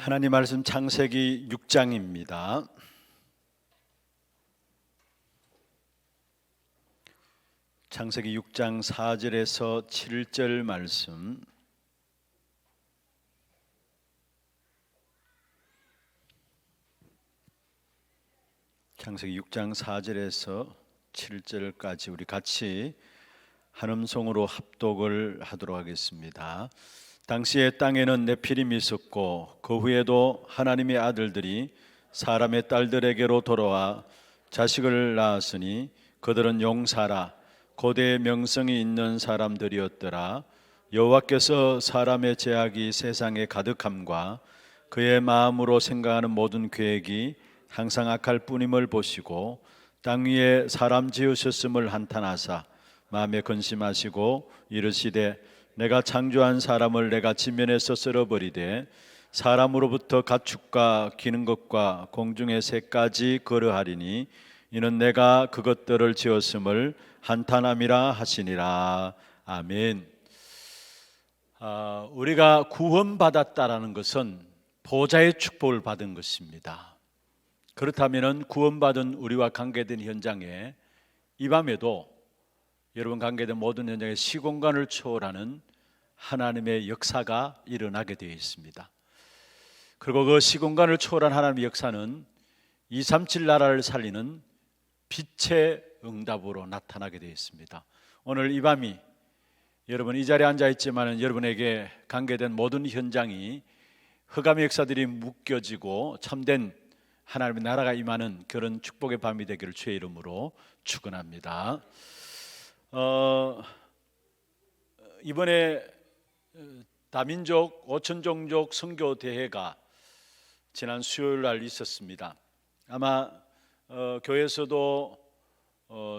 하나님 말씀 창세기 6장입니다. 창세기 6장 4절에서 7절 말씀. 창세기 6장 4절에서 7절까지 우리 같이 한 음성으로 합독을 하도록 하겠습니다. 당시에 땅에는 네피림이 있었고 그 후에도 하나님의 아들들이 사람의 딸들에게로 돌아와 자식을 낳았으니 그들은 용사라 고대의 명성이 있는 사람들이었더라. 여호와께서 사람의 죄악이 세상에 가득함과 그의 마음으로 생각하는 모든 계획이 항상 악할 뿐임을 보시고 땅 위에 사람 지으셨음을 한탄하사 마음에 근심하시고 이르시되 내가 창조한 사람을 내가 지면에서 쓸어버리되 사람으로부터 가축과 기는 것과 공중의 새까지 거르하리니 이는 내가 그것들을 지었음을 한탄함이라 하시니라. 아멘. 우리가 구원받았다라는 것은 보좌의 축복을 받은 것입니다. 그렇다면 구원받은 우리와 관계된 현장에 이 밤에도 여러분 관계된 모든 현장에 시공간을 초월하는 하나님의 역사가 일어나게 되어 있습니다. 그리고 그 시공간을 초월한 하나님의 역사는 237 나라를 살리는 빛의 응답으로 나타나게 되어 있습니다. 오늘 이 밤이 여러분 이 자리에 앉아 있지만 여러분에게 관계된 모든 현장이 흑암의 역사들이 묶여지고 참된 하나님의 나라가 임하는 그런 축복의 밤이 되기를 주의 이름으로 축원합니다. 이번에 다민족 5천종족 선교 대회가 지난 수요일 날 있었습니다. 아마 교회에서도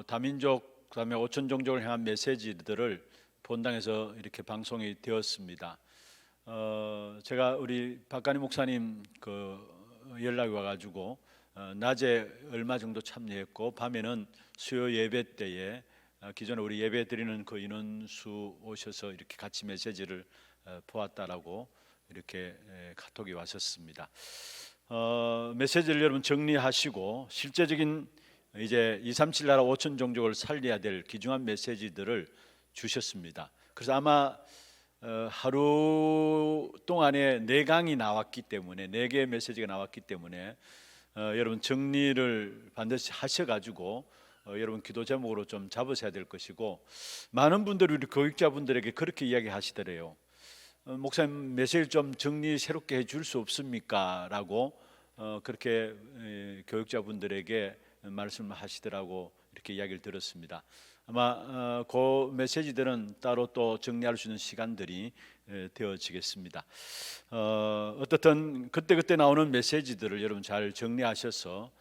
다민족 그다음에 5천종족을 향한 메시지들을 본당에서 이렇게 방송이 되었습니다. 제가 우리 박간희 목사님 연락이 와가지고 낮에 얼마 정도 참여했고 밤에는 수요 예배 때에 기존에 우리 예배 드리는 그 인원수 오셔서 이렇게 같이 메시지를 보았다라고 이렇게 카톡이 왔었습니다. 메시지를 여러분 정리하시고 실제적인 이제 237 나라 5천 종족을 살려야 될 귀중한 메시지들을 주셨습니다. 그래서 아마 하루 동안에 4강이 나왔기 때문에 4개의 메시지가 나왔기 때문에 여러분 정리를 반드시 하셔가지고 여러분 기도 제목으로 좀 잡으셔야 될 것이고, 많은 분들이 우리 교육자분들에게 그렇게 이야기하시더래요. 목사님 메시지 좀 정리 새롭게 해줄 수 없습니까? 라고 그렇게 교육자분들에게 말씀하시더라고 이렇게 이야기를 들었습니다. 아마 그 메시지들은 따로 또 정리할 수 있는 시간들이 되어지겠습니다. 어떻든 그때 나오는 메시지들을 여러분 잘 정리하셔서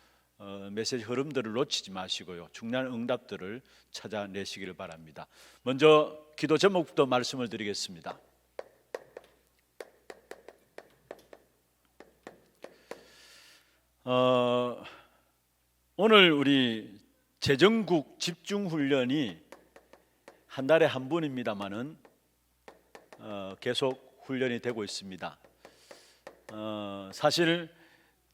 메시지 흐름들을 놓치지 마시고요, 중요한 응답들을 찾아내시기를 바랍니다. 먼저 기도 제목부터 말씀을 드리겠습니다. 오늘 우리 재정국 집중훈련이 한 달에 한 번입니다만은 계속 훈련이 되고 있습니다. 사실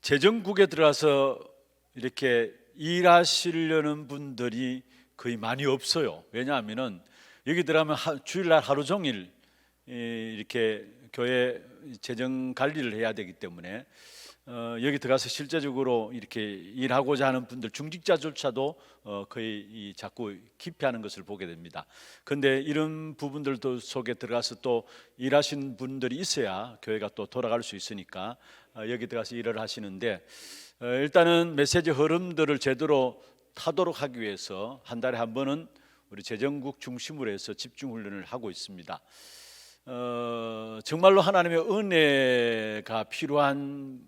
재정국에 들어가서 이렇게 일하시려는 분들이 거의 많이 없어요. 왜냐하면은 여기 들어가면 주일날 하루 종일 이렇게 교회 재정 관리를 해야 되기 때문에 여기 들어가서 실제적으로 이렇게 일하고자 하는 분들, 중직자조차도 거의 자꾸 기피하는 것을 보게 됩니다. 그런데 이런 부분들도 속에 들어가서 또 일하시는 분들이 있어야 교회가 또 돌아갈 수 있으니까 여기 들어가서 일을 하시는데, 일단은 메시지 흐름들을 제대로 타도록 하기 위해서 한 달에 한 번은 우리 재정국 중심으로 해서 집중훈련을 하고 있습니다. 정말로 하나님의 은혜가 필요한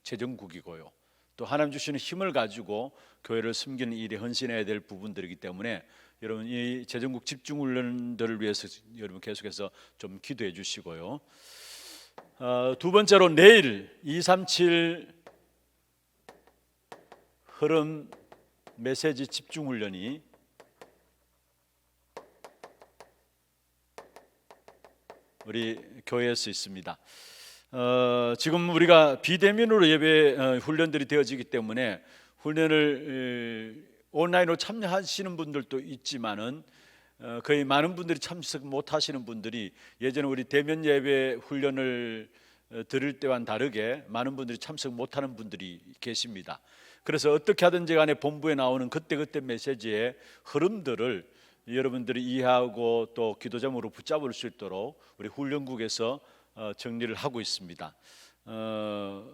재정국이고요, 또 하나님 주시는 힘을 가지고 교회를 섬기는 일에 헌신해야 될 부분들이기 때문에 여러분 이 재정국 집중훈련들을 위해서 여러분 계속해서 좀 기도해 주시고요. 두 번째로 내일 237 흐름 메시지 집중훈련이 우리 교회에서 있습니다. 지금 우리가 비대면으로 예배 훈련들이 되어지기 때문에 훈련을 온라인으로 참여하시는 분들도 있지만은 거의 많은 분들이 참석 못하시는 분들이 예전에 우리 대면 예배 훈련을 들을 때와는 다르게 많은 분들이 참석 못하는 분들이 계십니다. 그래서 어떻게 하든지 간에 본부에 나오는 그때그때 메시지의 흐름들을 여러분들이 이해하고 또 기도 제목으로 붙잡을 수 있도록 우리 훈련국에서 정리를 하고 있습니다.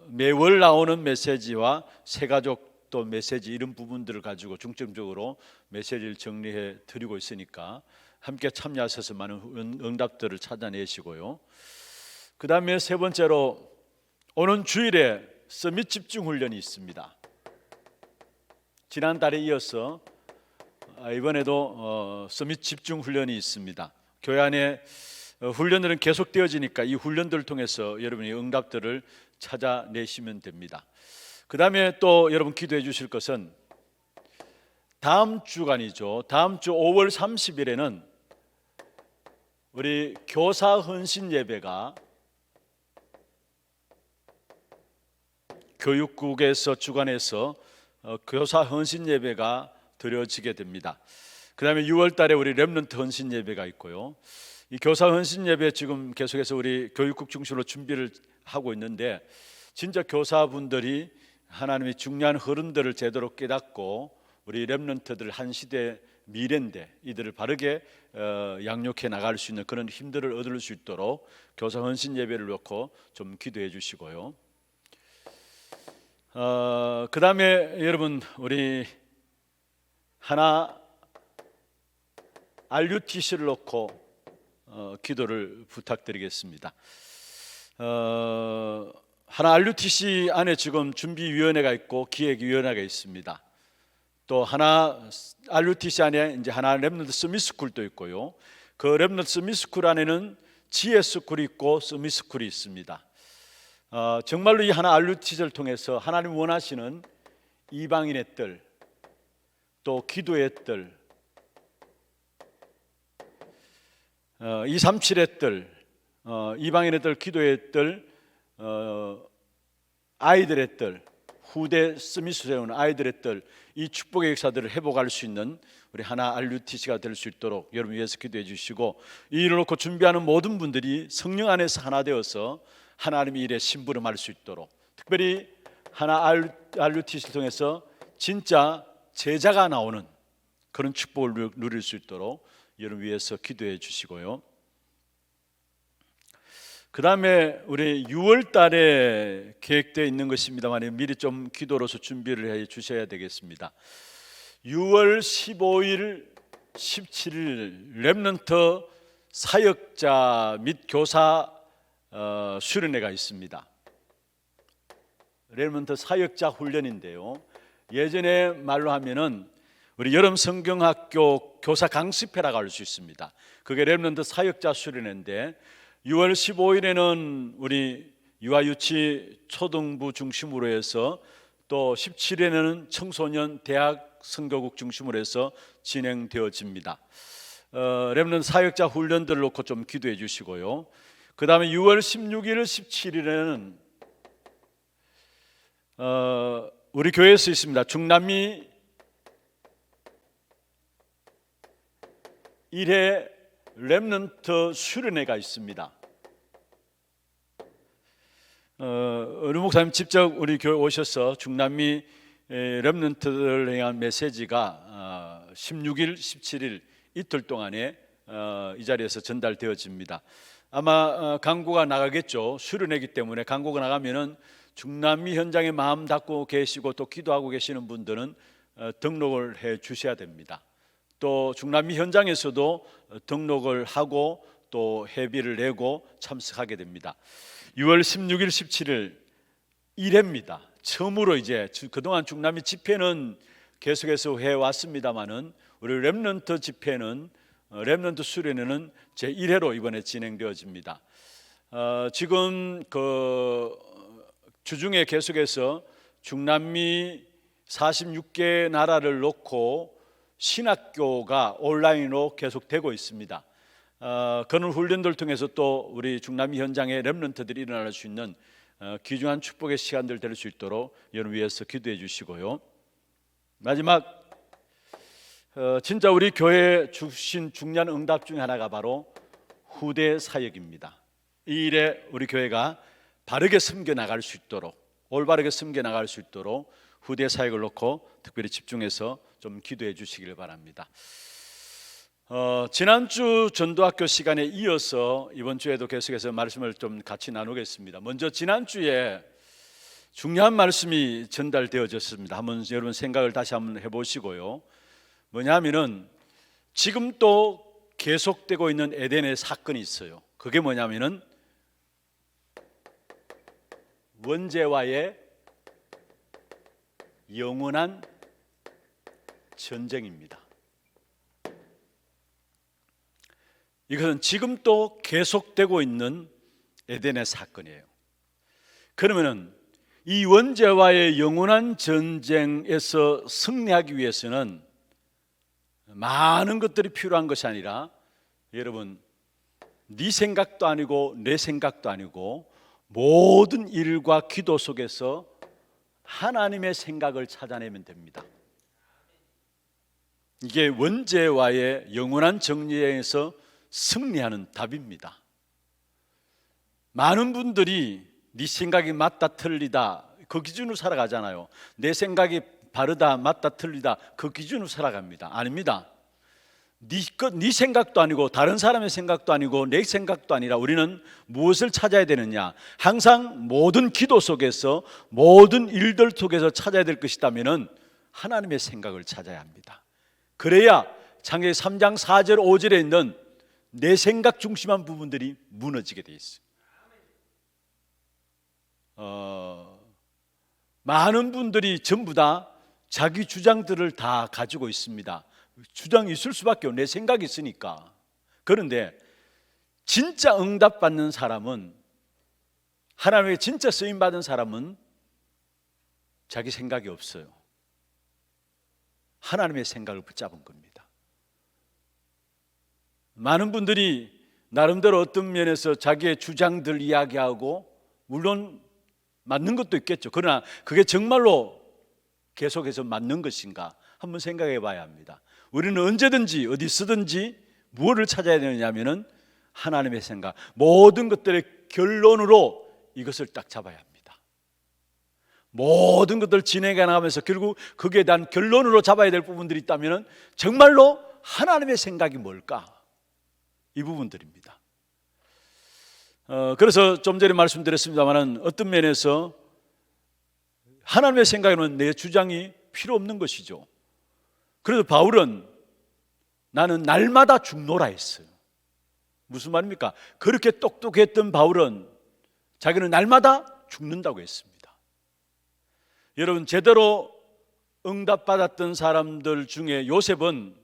매월 나오는 메시지와 새가족 또 메시지 이런 부분들을 가지고 중점적으로 메시지를 정리해 드리고 있으니까 함께 참여하셔서 많은 응답들을 찾아내시고요. 그 다음에 세 번째로 오는 주일에 서밋 집중 훈련이 있습니다. 지난달에 이어서 이번에도 서밋 집중 훈련이 있습니다. 교회 안에 훈련들은 계속되어지니까 이 훈련들을 통해서 여러분이 응답들을 찾아내시면 됩니다. 그 다음에 또 여러분 기도해 주실 것은 다음 주간이죠. 다음 주 5월 30일에는 우리 교사 헌신 예배가 교육국에서 주관해서 교사 헌신 예배가 드려지게 됩니다. 그 다음에 6월 달에 우리 렘넌트 헌신 예배가 있고요. 이 교사 헌신 예배 지금 계속해서 우리 교육국 중심으로 준비를 하고 있는데 진짜 교사분들이 하나님의 중요한 흐름들을 제대로 깨닫고 우리 렘넌트들 한 시대 미래인데 이들을 바르게 양육해 나갈 수 있는 그런 힘들을 얻을 수 있도록 교사 헌신 예배를 놓고 좀 기도해 주시고요. 그 다음에 여러분 우리 하나 RUTC를 놓고 기도를 부탁드리겠습니다. 하나 RUTC 안에 지금 준비위원회가 있고 기획위원회가 있습니다. 또 하나 RUTC 안에 이제 하나 렘넌트 서밋스쿨도 있고요. 그 렘넌트 서밋스쿨 안에는 지혜스쿨이 있고 서밋스쿨이 있습니다. 정말로 이 하나 RUTC를 통해서 하나님 원하시는 이방인의 뜰, 또 기도의 뜰, 237의 뜰, 이방인의 뜰, 기도의 뜰, 아이들의 뜰, 후대 스미스 세우는 아이들의 뜰, 이 축복의 역사들을 회복할 수 있는 우리 하나 RUTC가 될 수 있도록 여러분 위해서 기도해 주시고, 이 일을 놓고 준비하는 모든 분들이 성령 안에서 하나 되어서 하나님의 일에 심부름할 수 있도록, 특별히 하나 RUTC를 통해서 진짜 제자가 나오는 그런 축복을 누릴 수 있도록 여러분 위해서 기도해 주시고요. 그 다음에 우리 6월 달에 계획되어 있는 것입니다만 미리 좀 기도로서 준비를 해 주셔야 되겠습니다. 6월 15일, 17일 렘넌트 사역자 및 교사 수련회가 있습니다. 렘넌트 사역자 훈련인데요. 예전에 말로 하면은 우리 여름 성경학교 교사 강습회라고 할 수 있습니다. 그게 렘넌트 사역자 수련회인데 6월 15일에는 우리 유아유치 초등부 중심으로 해서 또 17일에는 청소년 대학 선교국 중심으로 해서 진행되어집니다. 렘넌트 사역자 훈련들을 놓고 좀 기도해 주시고요. 그 다음에 6월 16일, 17일에는 우리 교회에서 있습니다. 중남미 1회 렘넌트 수련회가 있습니다. 어느 목사님 직접 우리 교회 오셔서 중남미 렘넌트를 향한 메시지가 16일, 17일 이틀 동안에 이 자리에서 전달되어집니다. 아마 광고가 나가겠죠. 수련회이기 때문에 광고가 나가면은 중남미 현장에 마음 닫고 계시고 또 기도하고 계시는 분들은 등록을 해 주셔야 됩니다. 또 중남미 현장에서도 등록을 하고 또 회비를 내고 참석하게 됩니다. 6월 16일, 17일 1회입니다. 처음으로 이제 그동안 중남미 집회는 계속해서 해왔습니다만은 우리 렘넌트 집회는 렘넌트 수련회는 제 1회로 이번에 진행되어집니다. 지금 그 주중에 계속해서 중남미 46개 나라를 놓고 신학교가 온라인으로 계속되고 있습니다. 그런 훈련들 통해서 또 우리 중남미 현장의 렘넌트들이 일어날 수 있는 귀중한 축복의 시간들 될 수 있도록 여러분 위해서 기도해 주시고요. 마지막 진짜 우리 교회에 주신 중요한 응답 중에 하나가 바로 후대 사역입니다. 이 일에 우리 교회가 바르게 섬겨 나갈 수 있도록, 올바르게 섬겨 나갈 수 있도록 후대 사역을 놓고 특별히 집중해서 좀 기도해 주시길 바랍니다. 지난주 전도학교 시간에 이어서 이번 주에도 계속해서 말씀을 좀 같이 나누겠습니다. 먼저 지난주에 중요한 말씀이 전달되어졌습니다. 한번 여러분 생각을 다시 한번 해보시고요. 뭐냐면은 지금 또 계속되고 있는 에덴의 사건이 있어요. 그게 뭐냐면은 원죄와의 영원한 전쟁입니다. 이것은 지금 또 계속되고 있는 에덴의 사건이에요. 그러면은 이 원죄와의 영원한 전쟁에서 승리하기 위해서는 많은 것들이 필요한 것이 아니라 여러분 네 생각도 아니고 내 생각도 아니고 모든 일과 기도 속에서 하나님의 생각을 찾아내면 됩니다. 이게 원죄와의 영원한 정리에서 승리하는 답입니다. 많은 분들이 네 생각이 맞다 틀리다 그 기준으로 살아가잖아요. 내 생각이 바르다 맞다 틀리다 그 기준으로 살아갑니다. 아닙니다. 네 생각도 아니고 다른 사람의 생각도 아니고 내 생각도 아니라 우리는 무엇을 찾아야 되느냐? 항상 모든 기도 속에서 모든 일들 속에서 찾아야 될 것이 있다면 하나님의 생각을 찾아야 합니다. 그래야 창세기 3장 4절 5절에 있는 내 생각 중심한 부분들이 무너지게 돼 있어요. 많은 분들이 전부 다 자기 주장들을 다 가지고 있습니다. 주장이 있을 수밖에 없어요. 내 생각이 있으니까. 그런데 진짜 응답받는 사람은, 하나님의 진짜 쓰임받은 사람은 자기 생각이 없어요. 하나님의 생각을 붙잡은 겁니다. 많은 분들이 나름대로 어떤 면에서 자기의 주장들 이야기하고 물론 맞는 것도 있겠죠. 그러나 그게 정말로 계속해서 맞는 것인가 한번 생각해 봐야 합니다. 우리는 언제든지 어디서든지 무엇을 찾아야 되느냐면은 하나님의 생각, 모든 것들의 결론으로 이것을 딱 잡아야 합니다. 모든 것들 진행해 나가면서 결국 거기에 대한 결론으로 잡아야 될 부분들이 있다면은 정말로 하나님의 생각이 뭘까? 이 부분들입니다. 그래서 좀 전에 말씀드렸습니다만은 어떤 면에서 하나님의 생각에는 내 주장이 필요 없는 것이죠. 그래서 바울은 나는 날마다 죽노라 했어요. 무슨 말입니까? 그렇게 똑똑했던 바울은 자기는 날마다 죽는다고 했습니다. 여러분 제대로 응답받았던 사람들 중에 요셉은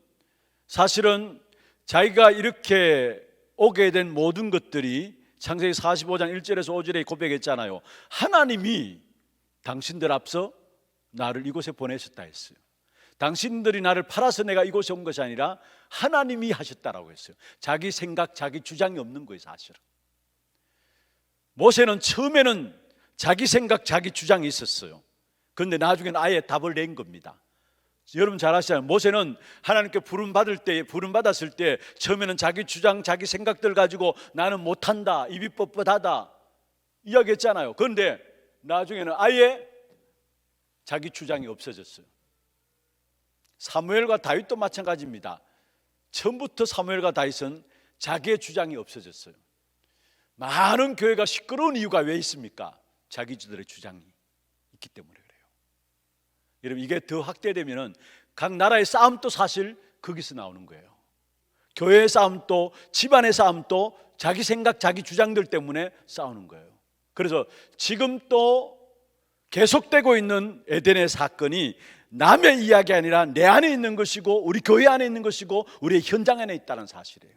사실은 자기가 이렇게 오게 된 모든 것들이 창세기 45장 1절에서 5절에 고백했잖아요. 하나님이 당신들 앞서 나를 이곳에 보내셨다 했어요. 당신들이 나를 팔아서 내가 이곳에 온 것이 아니라 하나님이 하셨다라고 했어요. 자기 생각, 자기 주장이 없는 거예요, 사실은. 모세는 처음에는 자기 생각, 자기 주장이 있었어요. 그런데 나중에는 아예 답을 낸 겁니다. 여러분 잘 아시잖아요. 모세는 하나님께 부름받았을 때 처음에는 자기 주장, 자기 생각들 가지고 나는 못한다, 입이 뻣뻣하다 이야기했잖아요. 그런데 나중에는 아예 자기 주장이 없어졌어요. 사무엘과 다윗도 마찬가지입니다. 처음부터 사무엘과 다윗은 자기의 주장이 없어졌어요. 많은 교회가 시끄러운 이유가 왜 있습니까? 자기들의 주장이 있기 때문에 그래요. 여러분 이게 더 확대되면은 각 나라의 싸움도 사실 거기서 나오는 거예요. 교회의 싸움도 집안의 싸움도 자기 생각, 자기 주장들 때문에 싸우는 거예요. 그래서 지금 또 계속되고 있는 에덴의 사건이 남의 이야기 아니라 내 안에 있는 것이고 우리 교회 안에 있는 것이고 우리의 현장 안에 있다는 사실이에요.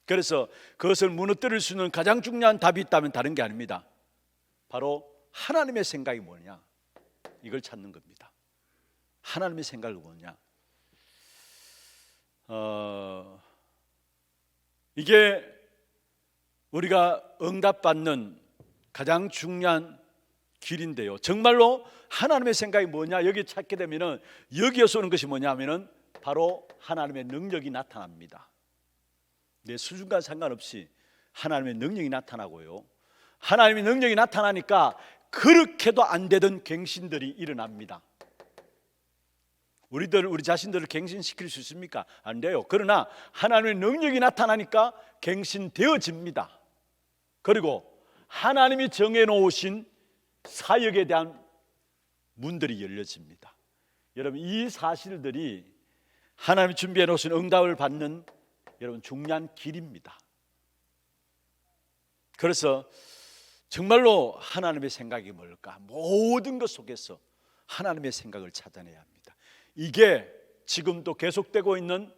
그래서 그것을 무너뜨릴 수 있는 가장 중요한 답이 있다면 다른 게 아닙니다. 바로 하나님의 생각이 뭐냐, 이걸 찾는 겁니다. 하나님의 생각이 뭐냐. 이게 우리가 응답받는 가장 중요한 길인데요. 정말로 하나님의 생각이 뭐냐 여기 찾게 되면은 여기에서 오는 것이 뭐냐면은 바로 하나님의 능력이 나타납니다. 내 수준과 상관없이 하나님의 능력이 나타나고요. 하나님의 능력이 나타나니까 그렇게도 안 되던 갱신들이 일어납니다. 우리 자신들을 갱신시킬 수 있습니까? 안 돼요. 그러나 하나님의 능력이 나타나니까 갱신되어집니다. 그리고 하나님이 정해놓으신 사역에 대한 문들이 열려집니다. 여러분, 이 사실들이 하나님이 준비해 놓으신 응답을 받는 여러분 중요한 길입니다. 그래서 정말로 하나님의 생각이 뭘까? 모든 것 속에서 하나님의 생각을 찾아내야 합니다. 이게 지금도 계속되고 있는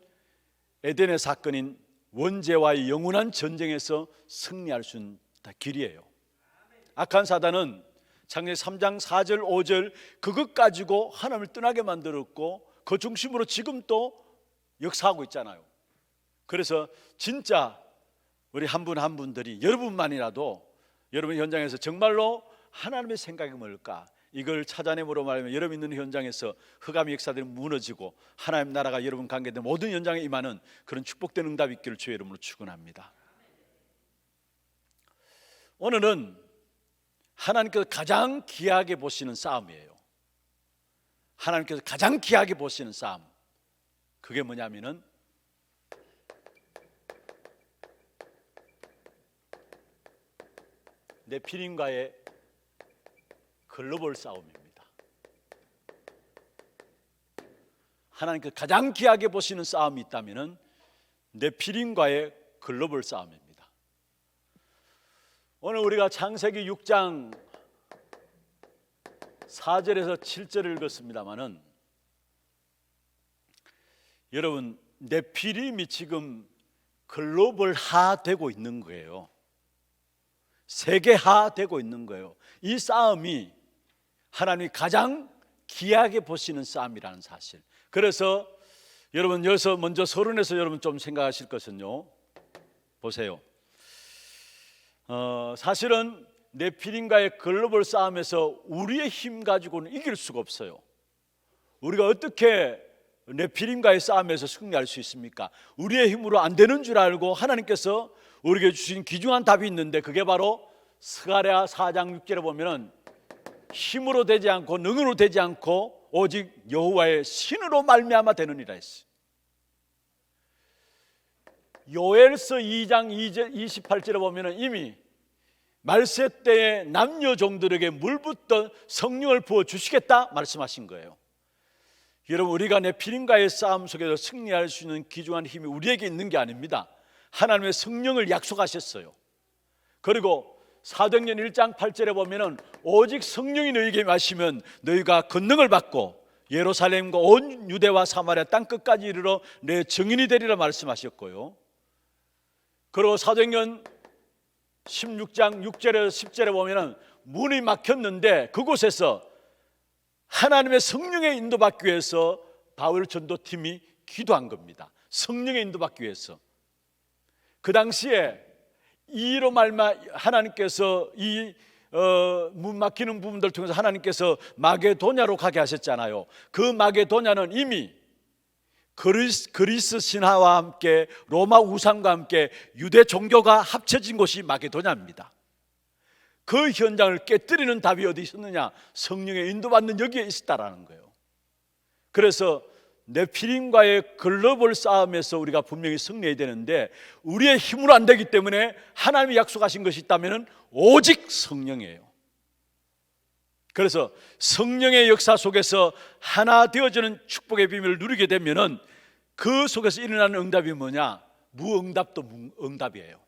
에덴의 사건인 원죄와의 영원한 전쟁에서 승리할 수 있는 길이에요. 악한 사단은 창세기 3장 4절 5절 그것 가지고 하나님을 떠나게 만들었고 그 중심으로 지금 또 역사하고 있잖아요. 그래서 진짜 우리 한 분 한 분들이 여러분만이라도 여러분 현장에서 정말로 하나님의 생각이 뭘까? 이걸 찾아내므로 말하면 여러분 있는 현장에서 흑암의 역사들이 무너지고 하나님 나라가 여러분 관계된 모든 현장에 임하는 그런 축복된 응답이 있기를 주의 이름으로 축원합니다. 오늘은 하나님께서 가장 귀하게 보시는 싸움이에요. 하나님께서 가장 귀하게 보시는 싸움, 그게 뭐냐면은 네피림과의 글로벌 싸움입니다. 하나님께서 가장 귀하게 보시는 싸움이 있다면은 네피림과의 글로벌 싸움입니다. 오늘 우리가 창세기 6장 4절에서 7절을 읽었습니다마는 여러분 네피림이 지금 글로벌화되고 있는 거예요. 세계화되고 있는 거예요. 이 싸움이 하나님이 가장 귀하게 보시는 싸움이라는 사실. 그래서 여러분 여기서 먼저 서론에서 여러분 좀 생각하실 것은요, 보세요. 사실은 네피림과의 글로벌 싸움에서 우리의 힘 가지고는 이길 수가 없어요. 우리가 어떻게 네피림과의 싸움에서 승리할 수 있습니까? 우리의 힘으로 안 되는 줄 알고 하나님께서 우리에게 주신 귀중한 답이 있는데, 그게 바로 스가랴 4장 6절에 보면은 힘으로 되지 않고 능으로 되지 않고 오직 여호와의 신으로 말미암아 되느니라 했어요. 요엘서 2장 28절에 보면은 이미 말세 때에 남녀 종들에게 물붓던 성령을 부어 주시겠다 말씀하신 거예요. 여러분, 우리가 네피림과의 싸움 속에서 승리할 수 있는 귀중한 힘이 우리에게 있는 게 아닙니다. 하나님의 성령을 약속하셨어요. 그리고 사도행전 1장 8절에 보면은 오직 성령이 너희에게 임하시면 너희가 권능을 받고 예루살렘과 온 유대와 사마리아 땅 끝까지 이르러 내 증인이 되리라 말씀하셨고요. 그리고 사도행전 16장 6절에서 10절에 보면은 문이 막혔는데 그곳에서 하나님의 성령의 인도받기 위해서 바울 전도팀이 기도한 겁니다. 성령의 인도받기 위해서. 그 당시에 이로 말마 하나님께서 이 문 막히는 부분들 통해서 하나님께서 마게도냐로 가게 하셨잖아요. 그 마게도냐는 이미 그리스 신화와 함께 로마 우상과 함께 유대 종교가 합쳐진 곳이 마게도냐입니다. 그 현장을 깨뜨리는 답이 어디 있었느냐? 성령의 인도받는 여기에 있었다라는 거예요. 그래서 네피림과의 글로벌 싸움에서 우리가 분명히 승리해야 되는데 우리의 힘으로 안 되기 때문에 하나님이 약속하신 것이 있다면 오직 성령이에요. 그래서 성령의 역사 속에서 하나 되어지는 축복의 비밀을 누리게 되면은 그 속에서 일어나는 응답이 뭐냐? 무응답도 응답이에요.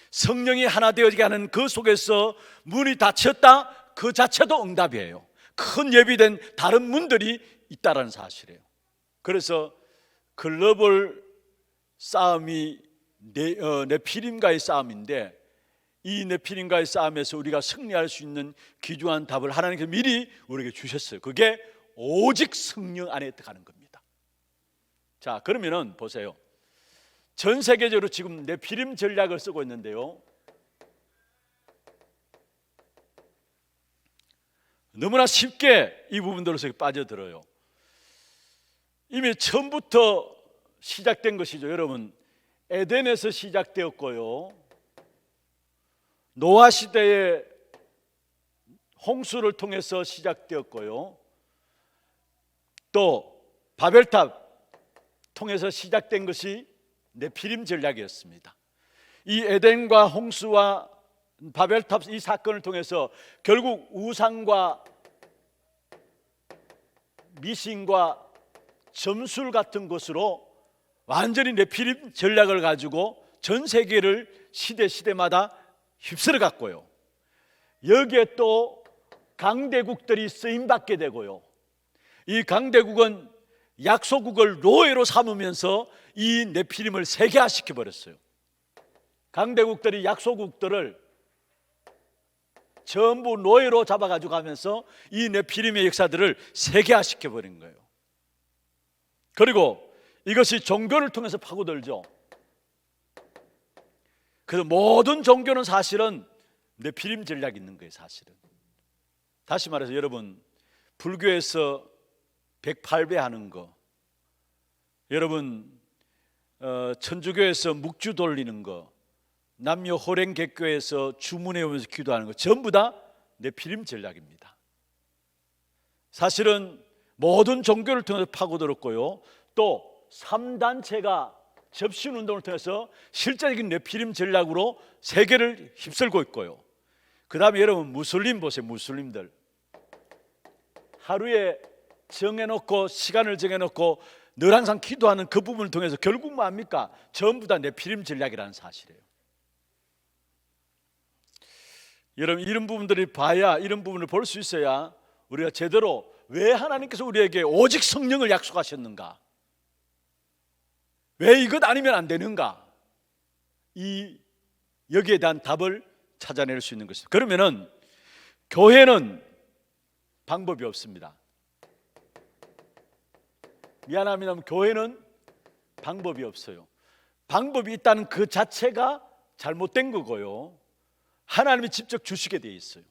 성령이 하나 되어지게 하는 그 속에서 문이 닫혔다, 그 자체도 응답이에요. 큰 예비된 다른 문들이 있다는 사실이에요. 그래서 글로벌 싸움이 네피림과의 싸움인데, 이 네피림과의 싸움에서 우리가 승리할 수 있는 귀중한 답을 하나님께서 미리 우리에게 주셨어요. 그게 오직 성령 안에 들어가는 겁니다. 자, 그러면은 보세요. 전 세계적으로 지금 네피림 전략을 쓰고 있는데요, 너무나 쉽게 이 부분들로서 빠져들어요. 이미 처음부터 시작된 것이죠. 여러분, 에덴에서 시작되었고요, 노아 시대의 홍수를 통해서 시작되었고요, 또 바벨탑 통해서 시작된 것이 네피림 전략이었습니다. 이 에덴과 홍수와 바벨탑 이 사건을 통해서 결국 우상과 미신과 점술 같은 것으로 완전히 네피림 전략을 가지고 전 세계를 시대마다 휩쓸어 갔고요, 여기에 또 강대국들이 쓰임받게 되고요, 이 강대국은 약소국을 노예로 삼으면서 이 네피림을 세계화시켜 버렸어요. 강대국들이 약소국들을 전부 노예로 잡아가지고 가면서 이 네피림의 역사들을 세계화시켜 버린 거예요. 그리고 이것이 종교를 통해서 파고들죠. 그래서 모든 종교는 사실은 네피림 전략이 있는 거예요. 사실은 다시 말해서 여러분, 불교에서 108배 하는 거, 여러분 천주교에서 묵주 돌리는 거, 남녀 호랭개교에서 주문해 오면서 기도하는 거, 전부 다 네피림 전략입니다. 사실은 모든 종교를 통해서 파고들었고요, 또 3단체가 접신운동을 통해서 실제적인 네피림 전략으로 세계를 휩쓸고 있고요. 그 다음에 여러분 무슬림 보세요. 무슬림들 하루에 정해놓고 시간을 정해놓고 늘 항상 기도하는 그 부분을 통해서 결국 뭐합니까? 전부 다 네피림 전략이라는 사실이에요. 여러분, 이런 부분들이 봐야, 이런 부분을 볼 수 있어야 우리가 제대로 왜 하나님께서 우리에게 오직 성령을 약속하셨는가, 왜 이것 아니면 안 되는가, 여기에 대한 답을 찾아낼 수 있는 것입니다. 그러면은 교회는 방법이 없습니다. 미안합니다만 교회는 방법이 없어요. 방법이 있다는 그 자체가 잘못된 거고요, 하나님이 직접 주시게 돼 있어요.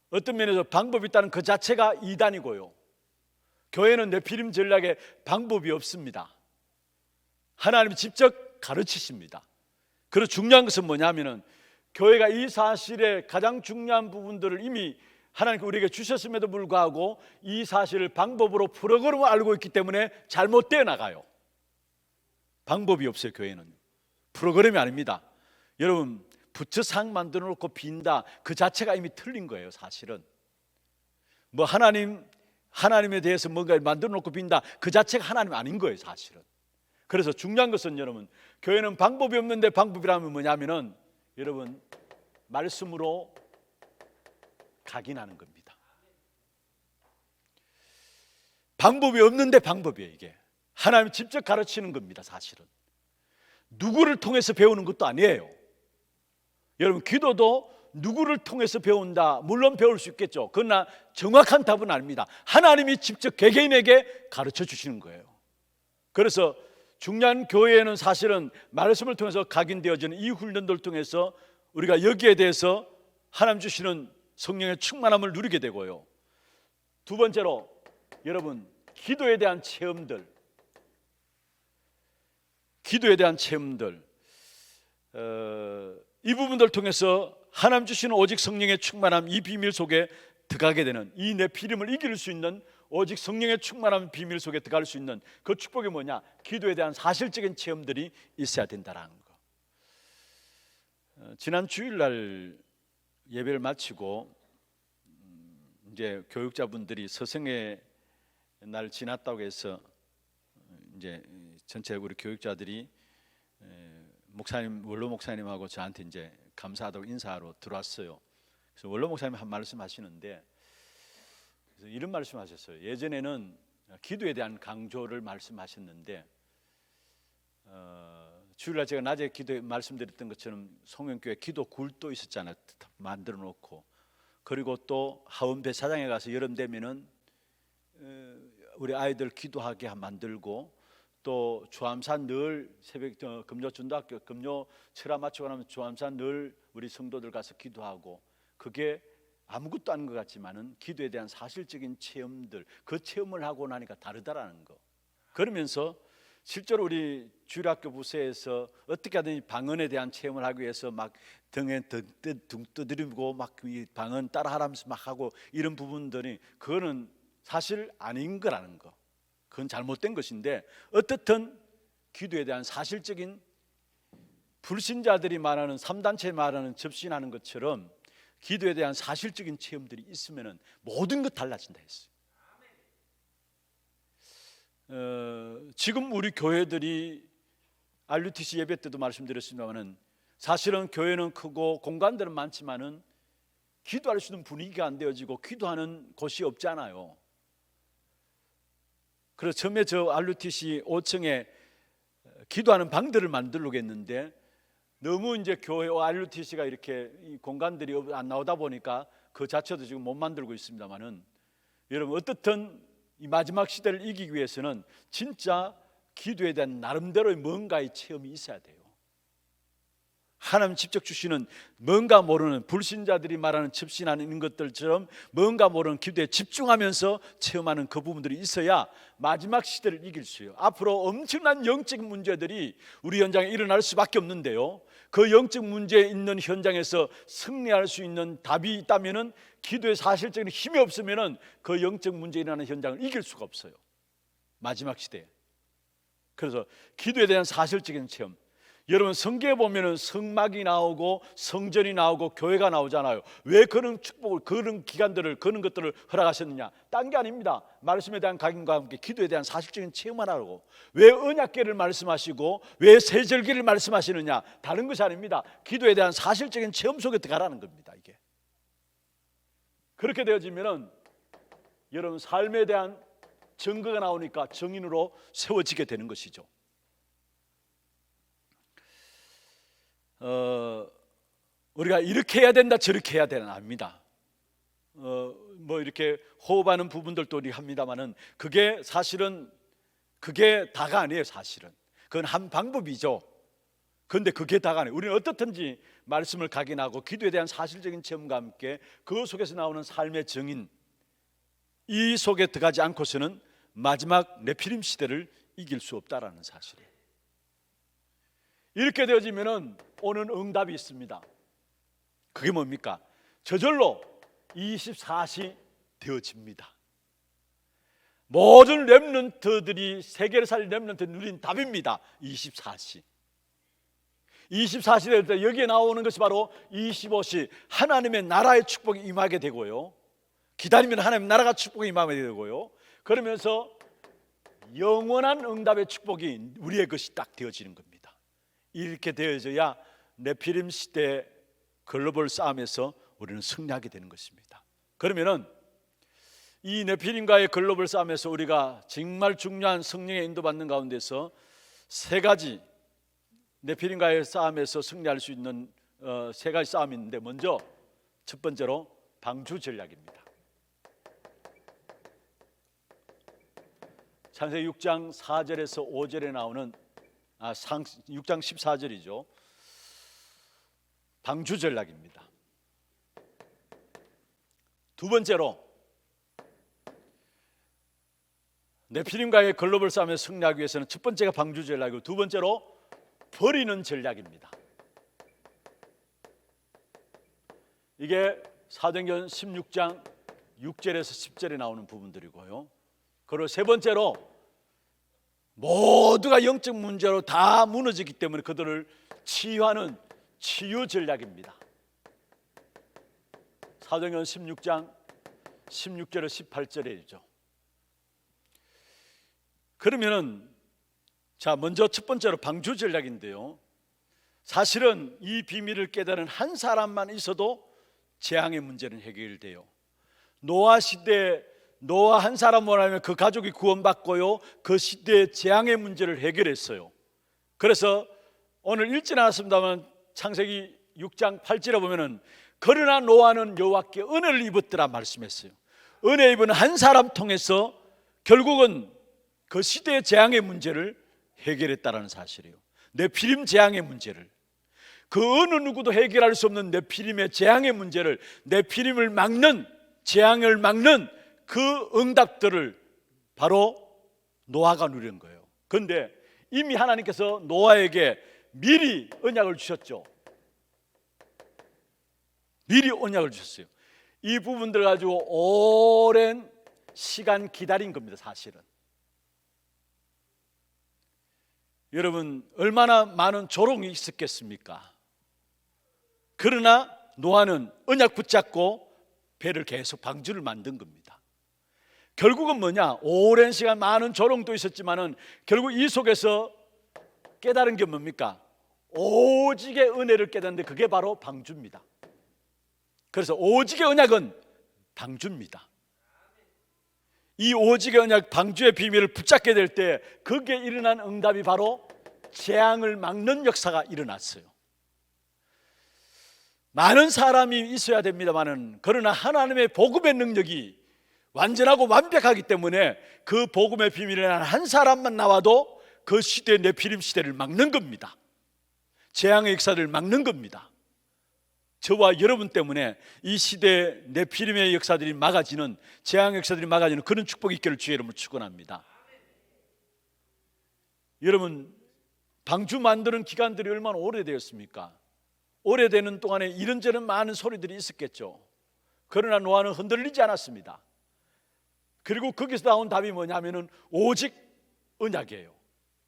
어떤 면에서 방법이 있다는 그 자체가 이단이고요, 교회는 네피림 전략에 방법이 없습니다. 하나님이 직접 가르치십니다. 그리고 중요한 것은 뭐냐면은 교회가 이 사실의 가장 중요한 부분들을 이미 하나님께 우리에게 주셨음에도 불구하고 이 사실을 방법으로 프로그램을 알고 있기 때문에 잘못되어 나가요. 방법이 없어요. 교회는 프로그램이 아닙니다. 여러분, 부처상 만들어 놓고 빈다, 그 자체가 이미 틀린 거예요. 사실은 뭐 하나님에 대해서 뭔가 만들어 놓고 빈다, 그 자체가 하나님 아닌 거예요. 사실은. 그래서 중요한 것은 여러분, 교회는 방법이 없는데 방법이라면 뭐냐면은 여러분, 말씀으로 각인하는 겁니다. 방법이 없는데 방법이에요. 이게 하나님이 직접 가르치는 겁니다. 사실은 누구를 통해서 배우는 것도 아니에요. 여러분, 기도도 누구를 통해서 배운다, 물론 배울 수 있겠죠. 그러나 정확한 답은 아닙니다. 하나님이 직접 개개인에게 가르쳐 주시는 거예요. 그래서 중요한 교회에는 사실은 말씀을 통해서 각인되어지는 이 훈련들을 통해서 우리가 여기에 대해서 하나님 주시는 성령의 충만함을 누리게 되고요, 두 번째로 여러분, 기도에 대한 체험들, 이 부분들을 통해서 하나님 주시는 오직 성령의 충만함, 이 비밀 속에 들어가게 되는, 이 네피림을 이길 수 있는 오직 성령의 충만함 비밀 속에 들어갈 수 있는 그 축복이 뭐냐? 기도에 대한 사실적인 체험들이 있어야 된다라는 거. 지난 주일날 예배를 마치고 이제 교육자분들이 서성의 날 지났다고 해서 이제 전체 우리 교육자들이 목사님, 원로 목사님하고 저한테 이제 감사하다고 인사하러 들어왔어요. 그래서 원로 목사님 한 말씀 하시는데, 그래서 이런 말씀하셨어요. 예전에는 기도에 대한 강조를 말씀하셨는데, 주일날 제가 낮에 기도 말씀드렸던 것처럼 송영교회 기도 굴도 있었잖아요. 만들어 놓고, 그리고 또 하원 배사장에 가서 여름 되면은 우리 아이들 기도하게 만들고, 또 주암산 늘 새벽 금요 전도학교 금요 철학 마치고 나면 주암산 늘 우리 성도들 가서 기도하고, 그게 아무것도 아닌 것 같지만은 기도에 대한 사실적인 체험들, 그 체험을 하고 나니까 다르다라는 거. 그러면서 실제로 우리 주일학교 부서에서 어떻게 하든 방언에 대한 체험을 하기 위해서 막 등에 등 두드리고 막 이 방언 따라하라면서 막 하고 이런 부분들이, 그거는 사실 아닌 거라는 거. 그건 잘못된 것인데, 어떻든 기도에 대한 사실적인, 불신자들이 말하는 3단체 말하는 접신하는 것처럼 기도에 대한 사실적인 체험들이 있으면은 모든 것 달라진다 했어요. 지금 우리 교회들이 RUTC 예배 때도 말씀드렸습니다만은, 사실은 교회는 크고 공간들은 많지만은 기도할 수 있는 분위기가 안 되어지고 기도하는 곳이 없잖아요. 그래서 처음에 저 RUTC 5층에 기도하는 방들을 만들려고 했는데, 너무 이제 교회와 RUTC가 이렇게 이 공간들이 안 나오다 보니까 그 자체도 지금 못 만들고 있습니다만은, 여러분 어떻든 이 마지막 시대를 이기기 위해서는 진짜 기도에 대한 나름대로의 뭔가의 체험이 있어야 돼요. 하나님 직접 주시는 뭔가 모르는, 불신자들이 말하는 접신하는 것들처럼 뭔가 모르는 기도에 집중하면서 체험하는 그 부분들이 있어야 마지막 시대를 이길 수 있어요. 앞으로 엄청난 영적 문제들이 우리 현장에 일어날 수밖에 없는데요, 그 영적 문제에 있는 현장에서 승리할 수 있는 답이 있다면은, 기도의 사실적인 힘이 없으면은 그 영적 문제에 일어나는 현장을 이길 수가 없어요, 마지막 시대에. 그래서 기도에 대한 사실적인 체험, 여러분 성경에 보면은 성막이 나오고 성전이 나오고 교회가 나오잖아요. 왜 그런 축복을, 그런 기간들을, 그런 것들을 허락하셨느냐? 딴 게 아닙니다. 말씀에 대한 각인과 함께 기도에 대한 사실적인 체험을 하라고. 왜 언약궤를 말씀하시고 왜 세절기를 말씀하시느냐? 다른 것이 아닙니다. 기도에 대한 사실적인 체험 속에 들어가라는 겁니다. 이게 그렇게 되어지면은 여러분 삶에 대한 증거가 나오니까 정인으로 세워지게 되는 것이죠. 우리가 이렇게 해야 된다, 저렇게 해야 되는 아닙니다. 뭐 이렇게 호흡하는 부분들도 우리 합니다만은, 그게 사실은 그게 다가 아니에요. 사실은 그건 한 방법이죠. 그런데 그게 다가 아니에요. 우리는 어떻든지 말씀을 각인하고 기도에 대한 사실적인 체험과 함께 그 속에서 나오는 삶의 정인, 이 속에 들어가지 않고서는 마지막 네피림 시대를 이길 수 없다라는 사실이에요. 이렇게 되어지면은 오는 응답이 있습니다. 그게 뭡니까? 저절로 24시 되어집니다. 모든 렘넌트들이, 세계를 살린 렘넌트들이 누린 답입니다. 24시. 24시 될 때 여기에 나오는 것이 바로 25시, 하나님의 나라의 축복이 임하게 되고요, 기다리면 하나님의 나라가 축복이 임하게 되고요, 그러면서 영원한 응답의 축복이 우리의 것이 딱 되어지는 겁니다. 이렇게 되어져야 네피림 시대 글로벌 싸움에서 우리는 승리하게 되는 것입니다. 그러면은 이 네피림과의 글로벌 싸움에서 우리가 정말 중요한 성령의 인도받는 가운데서 세 가지, 네피림과의 싸움에서 승리할 수 있는 세 가지 싸움이 있는데, 먼저 첫 번째로 방주 전략입니다. 창세기 6장 4절에서 5절에 나오는 6장 14절이죠. 방주 전략입니다. 두 번째로 네피림과의 글로벌 싸움에 승리하기 위해서는 첫 번째가 방주 전략이고, 두 번째로 버리는 전략입니다. 이게 사도행전 16장 6절에서 10절에 나오는 부분들이고요, 그리고 세 번째로 모두가 영적 문제로 다 무너지기 때문에 그들을 치유하는 치유 전략입니다. 사도행전 16장 16절에서 18절이죠. 그러면은 자, 먼저 첫 번째로 방주 전략인데요, 사실은 이 비밀을 깨달은 한 사람만 있어도 재앙의 문제는 해결돼요. 노아 시대, 노아 한 사람만 하면 그 가족이 구원받고요, 그 시대의 재앙의 문제를 해결했어요. 그래서 오늘 읽지 않았습니다만 창세기 6장 8절에 보면은, 그러나 노아는 여호와께 은혜를 입었더라 말씀했어요. 은혜 입은 한 사람 통해서 결국은 그 시대의 재앙의 문제를 해결했다라는 사실이에요. 네피림 재앙의 문제를, 그 어느 누구도 해결할 수 없는 네피림의 재앙의 문제를, 네피림을 막는, 재앙을 막는 그 응답들을 바로 노아가 누린 거예요. 그런데 이미 하나님께서 노아에게 미리 언약을 주셨죠. 미리 언약을 주셨어요. 이 부분들 가지고 오랜 시간 기다린 겁니다. 사실은 여러분, 얼마나 많은 조롱이 있었겠습니까? 그러나 노아는 언약 붙잡고 배를 계속 방주를 만든 겁니다. 결국은 뭐냐? 오랜 시간 많은 조롱도 있었지만은 결국 이 속에서 깨달은 게 뭡니까? 오직의 은혜를 깨닫는데 그게 바로 방주입니다. 그래서 오직의 언약은 방주입니다. 이 오직의 언약, 방주의 비밀을 붙잡게 될 때 거기에 일어난 응답이 바로 재앙을 막는 역사가 일어났어요. 많은 사람이 있어야 됩니다만은, 그러나 하나님의 복음의 능력이 완전하고 완벽하기 때문에 그 복음의 비밀에 한 사람만 나와도 그 시대의 네피림 시대를 막는 겁니다. 재앙의 역사를 막는 겁니다. 저와 여러분 때문에 이 시대의 네피림의 역사들이 막아지는, 재앙의 역사들이 막아지는 그런 축복이 있기를 주의 이름으로 축원합니다. 여러분, 방주 만드는 기간들이 얼마나 오래되었습니까? 오래되는 동안에 이런저런 많은 소리들이 있었겠죠. 그러나 노아는 흔들리지 않았습니다. 그리고 거기서 나온 답이 뭐냐면은 오직 언약이에요.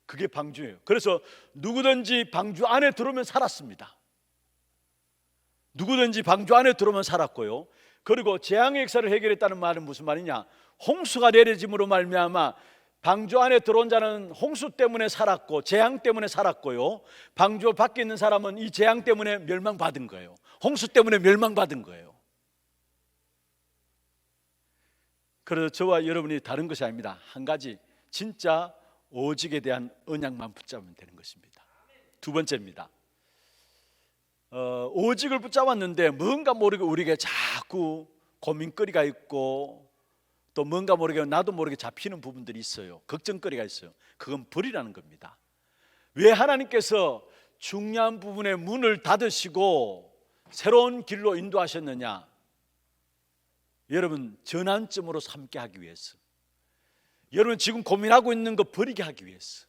그게 방주예요. 그래서 누구든지 방주 안에 들어오면 살았습니다. 누구든지 방주 안에 들어오면 살았고요. 그리고 재앙의 역사를 해결했다는 말은 무슨 말이냐? 홍수가 내려짐으로 말미암아 방주 안에 들어온 자는 홍수 때문에 살았고 재앙 때문에 살았고요, 방주 밖에 있는 사람은 이 재앙 때문에 멸망받은 거예요. 홍수 때문에 멸망받은 거예요. 그래서 저와 여러분이 다른 것이 아닙니다. 한 가지, 진짜 오직에 대한 언약만 붙잡으면 되는 것입니다. 두 번째입니다. 오직을 붙잡았는데 뭔가 모르게 우리에게 자꾸 고민거리가 있고 또 뭔가 모르게 나도 모르게 잡히는 부분들이 있어요. 걱정거리가 있어요. 그건 버리라는 겁니다. 왜 하나님께서 중요한 부분에 문을 닫으시고 새로운 길로 인도하셨느냐? 여러분, 전환점으로 삼게 하기 위해서, 여러분 지금 고민하고 있는 거 버리게 하기 위해서,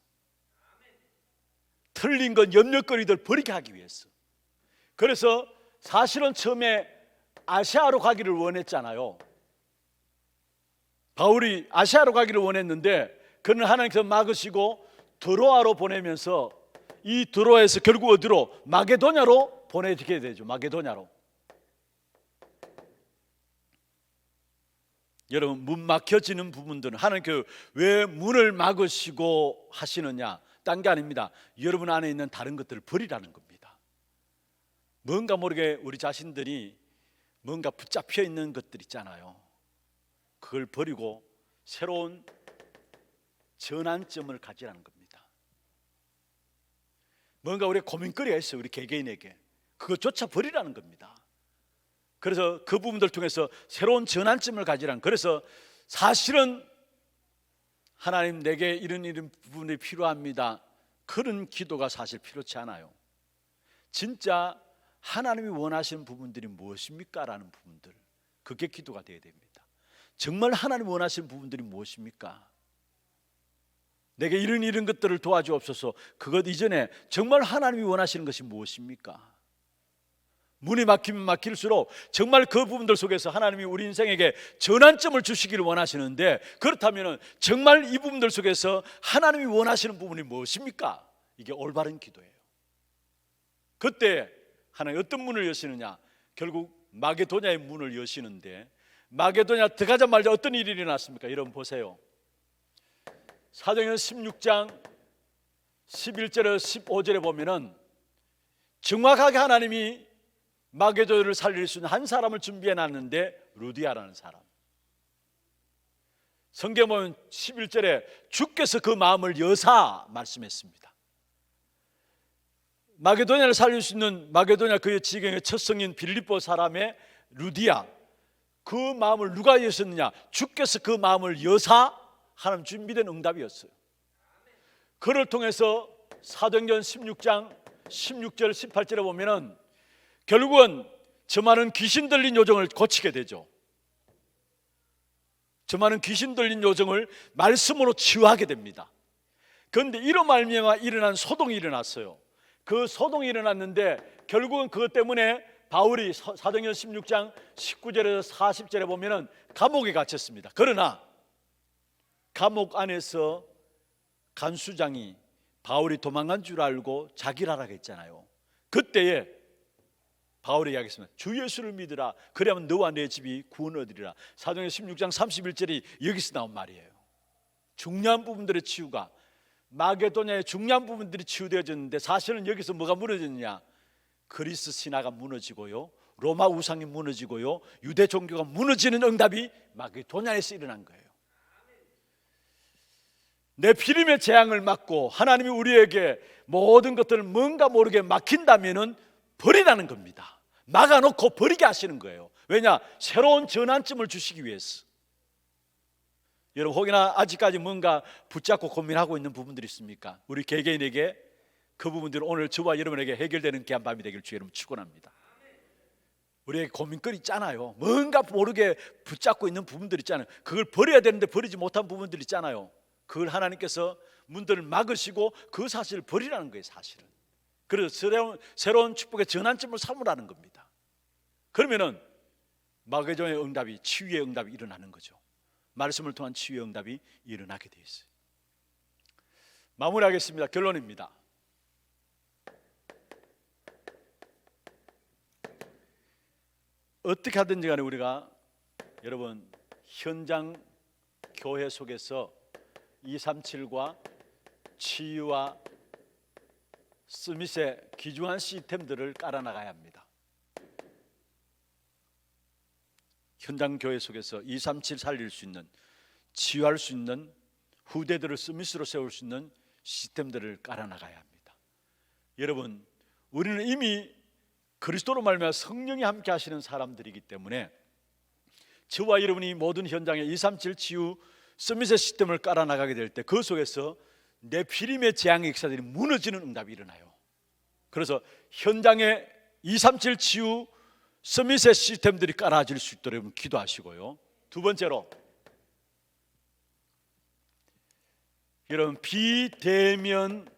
틀린 건 염려거리들 버리게 하기 위해서. 그래서 사실은 처음에 아시아로 가기를 원했잖아요. 바울이 아시아로 가기를 원했는데 그는 하나님께서 막으시고 드로아로 보내면서 이 드로아에서 결국 어디로? 마게도냐로 보내지게 되죠. 마게도냐로. 여러분, 문 막혀지는 부분들은 하나님께서 왜 문을 막으시고 하시느냐? 딴 게 아닙니다. 여러분 안에 있는 다른 것들을 버리라는 겁니다. 뭔가 모르게 우리 자신들이 뭔가 붙잡혀 있는 것들 있잖아요. 그걸 버리고 새로운 전환점을 가지라는 겁니다. 뭔가 우리가 고민거리가 있어요. 우리 개개인에게 그것조차 버리라는 겁니다. 그래서 그 부분들 통해서 새로운 전환점을 가지라는, 그래서 사실은 하나님 내게 이런 부분이 필요합니다, 그런 기도가 사실 필요치 않아요. 진짜 하나님이 원하시는 부분들이 무엇입니까? 라는 부분들, 그게 기도가 되어야 됩니다. 정말 하나님 원하시는 부분들이 무엇입니까? 내게 이런 것들을 도와주옵소서. 그것 이전에 정말 하나님이 원하시는 것이 무엇입니까? 문이 막히면 막힐수록 정말 그 부분들 속에서 하나님이 우리 인생에게 전환점을 주시기를 원하시는데, 그렇다면 정말 이 부분들 속에서 하나님이 원하시는 부분이 무엇입니까? 이게 올바른 기도예요. 그때 하나님 어떤 문을 여시느냐? 결국 마게도냐의 문을 여시는데, 마게도냐 들어가자마자 어떤 일이 일어났습니까? 여러분 보세요. 사도행전 16장 11절에서 15절에 보면은 정확하게 하나님이 마게도냐를 살릴 수 있는 한 사람을 준비해 놨는데, 루디아라는 사람. 성경 보면 11절에 주께서 그 마음을 여사 말씀했습니다. 마게도냐를 살릴 수 있는, 마게도냐 그의 지경의 첫 성인 빌립보 사람의 루디아, 그 마음을 누가 여셨느냐? 주께서 그 마음을 여사 하나님 준비된 응답이었어요. 그를 통해서 사도행전 16장 16절 18절에 보면은 결국은 저 많은 귀신 들린 요정을 고치게 되죠. 저 많은 귀신 들린 요정을 말씀으로 치유하게 됩니다. 그런데 이로 말미암아 일어난 소동이 일어났어요. 그 소동이 일어났는데 결국은 그것 때문에 바울이 사도행전 16장 19절에서 40절에 보면은 감옥에 갇혔습니다. 그러나 감옥 안에서 간수장이 바울이 도망간 줄 알고 자기를 하라고 했잖아요. 그때에 바울이 이야기했습니다. 주 예수를 믿으라. 그러면 너와 내 집이 구원 얻으리라. 사도행전 16장 31절이 여기서 나온 말이에요. 중요한 부분들의 치유가, 마게도냐의 중요한 부분들이 치유되어졌는데 사실은 여기서 뭐가 무너졌느냐? 그리스 신화가 무너지고요, 로마 우상이 무너지고요, 유대 종교가 무너지는 응답이 마게도냐에서 일어난 거예요. 네피림의 재앙을 막고 하나님이 우리에게 모든 것들을 뭔가 모르게 막힌다면은 버리라는 겁니다. 막아놓고 버리게 하시는 거예요. 왜냐? 새로운 전환점을 주시기 위해서. 여러분 혹여나 아직까지 뭔가 붙잡고 고민하고 있는 부분들이 있습니까? 우리 개개인에게 그 부분들은 오늘 저와 여러분에게 해결되는 귀한 밤이 되길 주 여러분 축원합니다. 우리에게 고민거리 있잖아요. 뭔가 모르게 붙잡고 있는 부분들이 있잖아요. 그걸 버려야 되는데 버리지 못한 부분들이 있잖아요. 그걸 하나님께서 문들을 막으시고 그 사실을 버리라는 거예요. 사실은. 그래서 새로운 축복의 전환점을 삼으라는 겁니다. 그러면은 마게도냐의 응답이, 치유의 응답이 일어나는 거죠. 말씀을 통한 치유의 응답이 일어나게 되어 있어요. 마무리하겠습니다. 결론입니다. 어떻게 하든지 간에 우리가 여러분 현장 교회 속에서 237과 치유와 스밋의 귀중한 시스템들을 깔아나가야 합니다. 현장 교회 속에서 237 살릴 수 있는, 치유할 수 있는, 후대들을 스밋으로 세울 수 있는 시스템들을 깔아나가야 합니다. 여러분 우리는 이미 그리스도로 말미암아 성령이 함께 하시는 사람들이기 때문에 저와 여러분이 모든 현장에 237 치유 스밋의 시스템을 깔아나가게 될 때 그 속에서 네피림의 재앙의 역사들이 무너지는 응답이 일어나요. 그래서 현장에 237 치유 스밋의 시스템들이 깔아질 수 있도록 여러분 기도하시고요. 두 번째로 여러분 비대면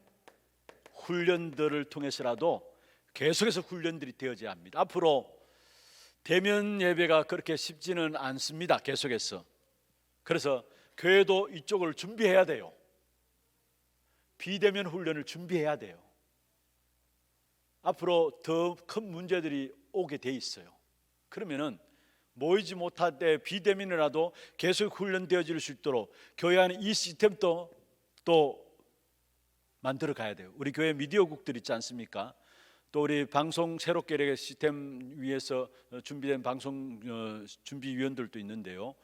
훈련들을 통해서라도 계속해서 훈련들이 되어져야 합니다. 앞으로 대면 예배가 그렇게 쉽지는 않습니다. 계속해서. 그래서 교회도 이쪽을 준비해야 돼요. 비대면 훈련을 준비해야 돼요. 앞으로 더 큰 문제들이 오게 돼 있어요. 그러면은 모이지 못할 때 비대면이라도 계속 훈련되어질 수 있도록 교회 안에 이 시스템도 또 만들어 가야 돼요. 우리 교회 미디어국들 있지 않습니까? 또 우리 방송 새롭게 이렇게 시스템 위해서 준비된 방송 준비위원들도 있는데요.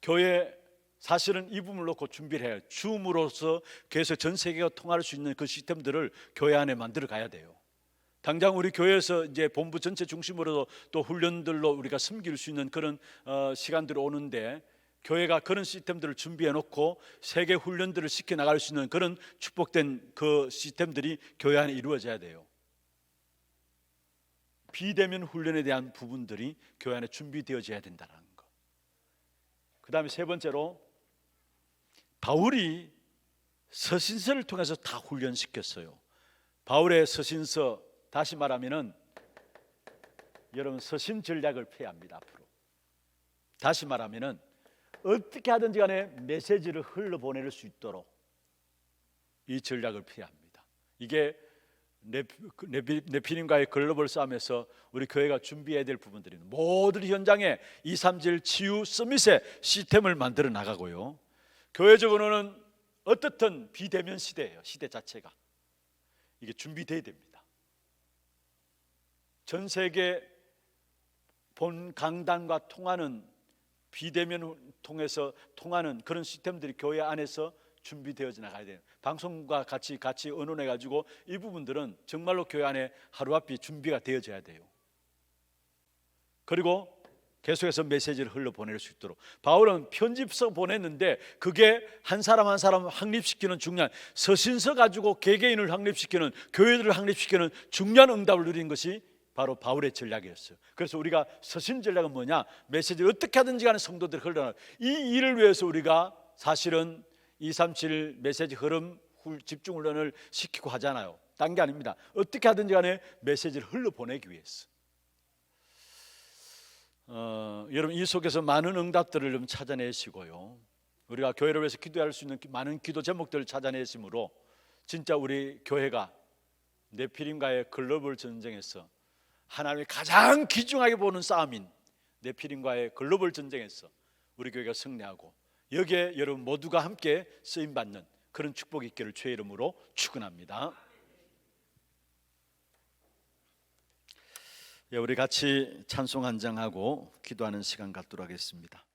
교회 사실은 이 부분을 놓고 준비를 해요. 줌으로서 계속 전 세계가 통할 수 있는 그 시스템들을 교회 안에 만들어 가야 돼요. 당장 우리 교회에서 이제 본부 전체 중심으로 또 훈련들로 우리가 섬길 수 있는 그런 시간들이 오는데 교회가 그런 시스템들을 준비해 놓고 세계 훈련들을 시켜 나갈 수 있는 그런 축복된 그 시스템들이 교회 안에 이루어져야 돼요. 비대면 훈련에 대한 부분들이 교회 안에 준비되어져야 된다는 것. 그 다음에 세 번째로 바울이 서신서를 통해서 다 훈련시켰어요. 바울의 서신서, 다시 말하면은 여러분 서신 전략을 펴야 합니다. 앞으로 다시 말하면은 어떻게 하든지 간에 메시지를 흘러보낼 수 있도록 이 전략을 펴야 합니다. 이게 네피림과의 글로벌 싸움에서 우리 교회가 준비해야 될 부분들입니다. 모든 현장에 237 치유 서밋의 시스템을 만들어 나가고요. 교회적으로는 어떻든 비대면 시대예요. 시대 자체가 이게 준비돼야 됩니다. 전 세계 본 강단과 통하는 비대면을 통해서 통하는 그런 시스템들이 교회 안에서 준비되어져 나가야 돼요. 방송과 같이 의논해 가지고 이 부분들은 정말로 교회 안에 하루아피 준비가 되어져야 돼요. 그리고 계속해서 메시지를 흘러보낼 수 있도록. 바울은 편집서 보냈는데 그게 한 사람 한 사람 확립시키는 중요한, 서신서 가지고 개개인을 확립시키는, 교회들을 확립시키는 중요한 응답을 누린 것이 바로 바울의 전략이었어요. 그래서 우리가 서신 전략은 뭐냐? 메시지를 어떻게 하든지 간에 성도들이 흘러나가는, 이 일을 위해서 우리가 사실은 237 메시지 흐름 집중 훈련을 시키고 하잖아요. 딴 게 아닙니다. 어떻게 하든지 간에 메시지를 흘러보내기 위해서. 여러분, 이 속에서 많은 응답들을 좀 찾아내시고요, 우리가 교회를 위해서 기도할 수 있는 많은 기도 제목들을 찾아내심으로 진짜 우리 교회가 네피림과의 글로벌 전쟁에서, 하나님이 가장 귀중하게 보는 싸움인 네피림과의 글로벌 전쟁에서 우리 교회가 승리하고, 여기에 여러분 모두가 함께 쓰임받는 그런 축복이 있기를 주의 이름으로 축원합니다. 우리 같이 찬송 한 장 하고 기도하는 시간 갖도록 하겠습니다.